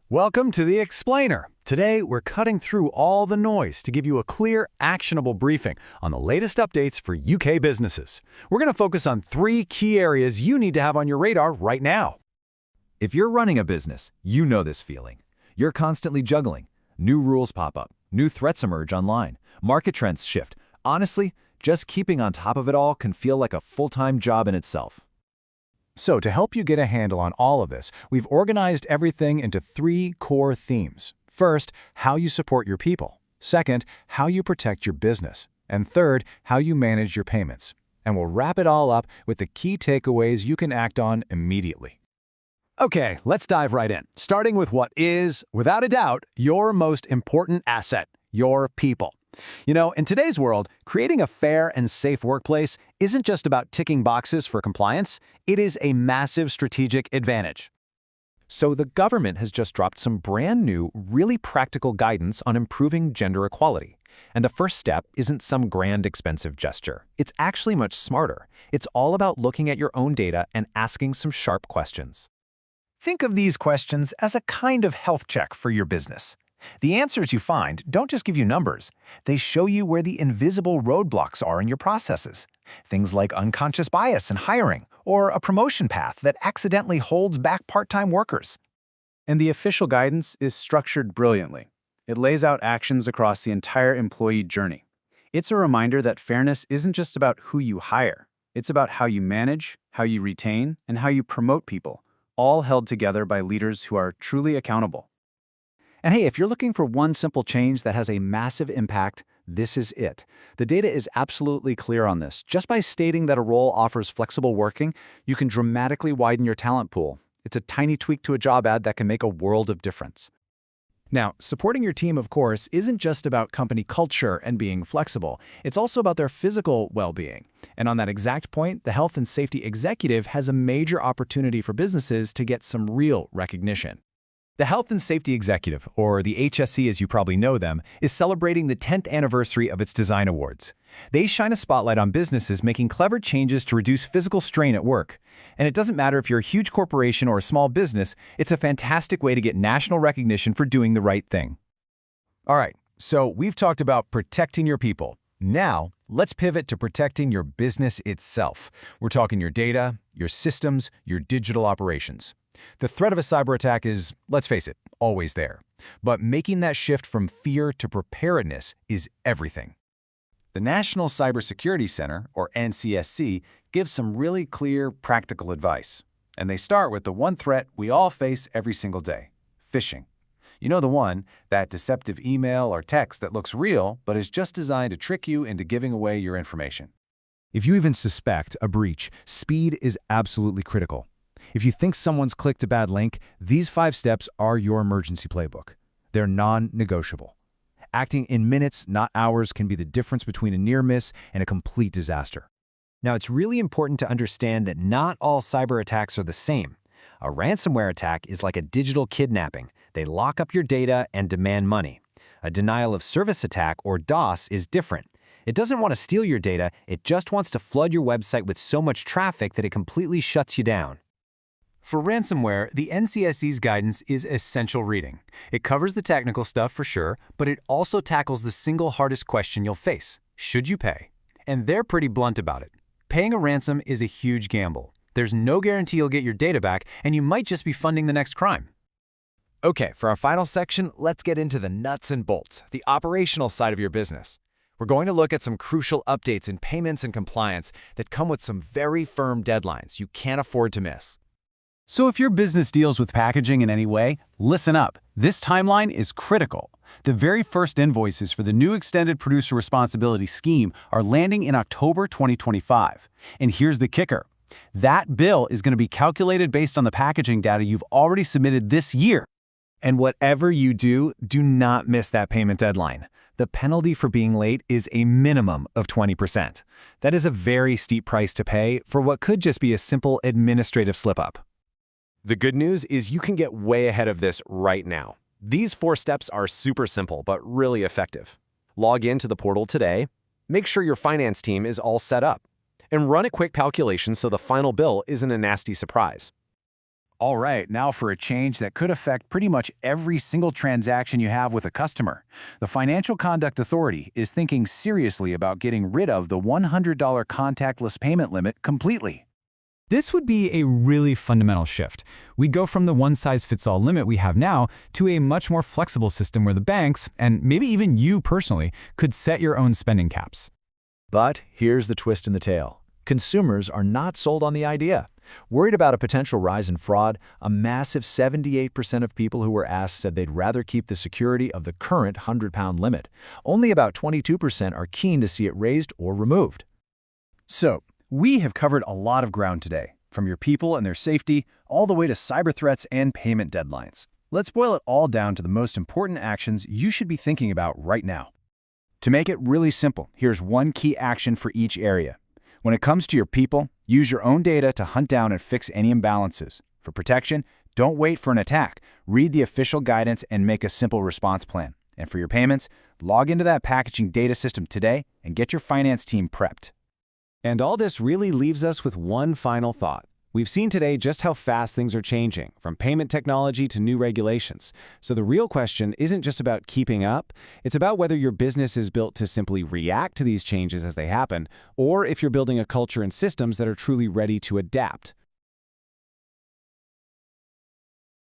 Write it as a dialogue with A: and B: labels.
A: Welcome to the Explainer. Today, we're cutting through all the noise to give you a clear, actionable briefing on the latest updates for UK businesses. We're going to focus on 3 key areas you need to have on your radar right now.
B: If you're running a business, you know this feeling. You're constantly juggling. New rules pop up. New threats emerge online. Market trends shift. Honestly, just keeping on top of it all can feel like a full-time job in itself.
A: So to help you get a handle on all of this, we've organized everything into 3 core themes. First, how you support your people. Second, how you protect your business. And third, how you manage your payments. And we'll wrap it all up with the key takeaways you can act on immediately. Okay, let's dive right in, starting with what is, without a doubt, your most important asset, your people. You know, in today's world, creating a fair and safe workplace isn't just about ticking boxes for compliance, it is a massive strategic advantage.
B: So the government has just dropped some brand new, really practical guidance on improving gender equality. And the first step isn't some grand, expensive gesture. It's actually much smarter. It's all about looking at your own data and asking some sharp questions.
C: Think of these questions as a kind of health check for your business. The answers you find don't just give you numbers. They show you where the invisible roadblocks are in your processes. Things like unconscious bias in hiring or a promotion path that accidentally holds back part-time workers.
D: And the official guidance is structured brilliantly. It lays out actions across the entire employee journey. It's a reminder that fairness isn't just about who you hire. It's about how you manage, how you retain, and how you promote people, all held together by leaders who are truly accountable.
A: And hey, if you're looking for one simple change that has a massive impact, this is it. The data is absolutely clear on this. Just by stating that a role offers flexible working, you can dramatically widen your talent pool. It's a tiny tweak to a job ad that can make a world of difference. Now, supporting your team, of course, isn't just about company culture and being flexible. It's also about their physical well-being. And on that exact point, the Health and Safety Executive has a major opportunity for businesses to get some real recognition. The Health and Safety Executive, or the HSE as you probably know them, is celebrating the 10th anniversary of its design awards. They shine a spotlight on businesses making clever changes to reduce physical strain at work. And it doesn't matter if you're a huge corporation or a small business, it's a fantastic way to get national recognition for doing the right thing. All right, so we've talked about protecting your people. Now, let's pivot to protecting your business itself. We're talking your data, your systems, your digital operations. The threat of a cyber attack is, let's face it, always there. But making that shift from fear to preparedness is everything. The National Cybersecurity Center, or NCSC, gives some really clear, practical advice. And they start with the one threat we all face every single day: phishing. You know the one, that deceptive email or text that looks real but is just designed to trick you into giving away your information. If you even suspect a breach, speed is absolutely critical. If you think someone's clicked a bad link, these 5 steps are your emergency playbook. They're non-negotiable. Acting in minutes, not hours, can be the difference between a near miss and a complete disaster. Now, it's really important to understand that not all cyber attacks are the same. A ransomware attack is like a digital kidnapping. They lock up your data and demand money. A denial of service attack, or DOS, is different. It doesn't want to steal your data, it just wants to flood your website with so much traffic that it completely shuts you down. For ransomware, the NCSC's guidance is essential reading. It covers the technical stuff for sure, but it also tackles the single hardest question you'll face: should you pay? And they're pretty blunt about it. Paying a ransom is a huge gamble. There's no guarantee you'll get your data back, and you might just be funding the next crime. Okay, for our final section, let's get into the nuts and bolts, the operational side of your business. We're going to look at some crucial updates in payments and compliance that come with some very firm deadlines you can't afford to miss.
C: So if your business deals with packaging in any way, listen up. This timeline is critical. The very first invoices for the new Extended Producer Responsibility Scheme are landing in October 2025. And here's the kicker. That bill is going to be calculated based on the packaging data you've already submitted this year.
A: And whatever you do, do not miss that payment deadline. The penalty for being late is a minimum of 20%. That is a very steep price to pay for what could just be a simple administrative slip-up. The good news is you can get way ahead of this right now. These 4 steps are super simple but really effective. Log into the portal today, make sure your finance team is all set up, and run a quick calculation so the final bill isn't a nasty surprise.
C: All right, now for a change that could affect pretty much every single transaction you have with a customer. The Financial Conduct Authority is thinking seriously about getting rid of the $100 contactless payment limit completely.
B: This would be a really fundamental shift. We go from the one-size-fits-all limit we have now to a much more flexible system where the banks, and maybe even you personally, could set your own spending caps.
A: But here's the twist in the tale. Consumers are not sold on the idea. Worried about a potential rise in fraud, a massive 78% of people who were asked said they'd rather keep the security of the current £100 limit. Only about 22% are keen to see it raised or removed.
C: So, we have covered a lot of ground today, from your people and their safety, all the way to cyber threats and payment deadlines. Let's boil it all down to the most important actions you should be thinking about right now. To make it really simple, here's one key action for each area. When it comes to your people, use your own data to hunt down and fix any imbalances. For protection, don't wait for an attack. Read the official guidance and make a simple response plan. And for your payments, log into that packaging data system today and get your finance team prepped.
B: And all this really leaves us with one final thought. We've seen today just how fast things are changing, from payment technology to new regulations. So the real question isn't just about keeping up, it's about whether your business is built to simply react to these changes as they happen, or if you're building a culture and systems that are truly ready to adapt.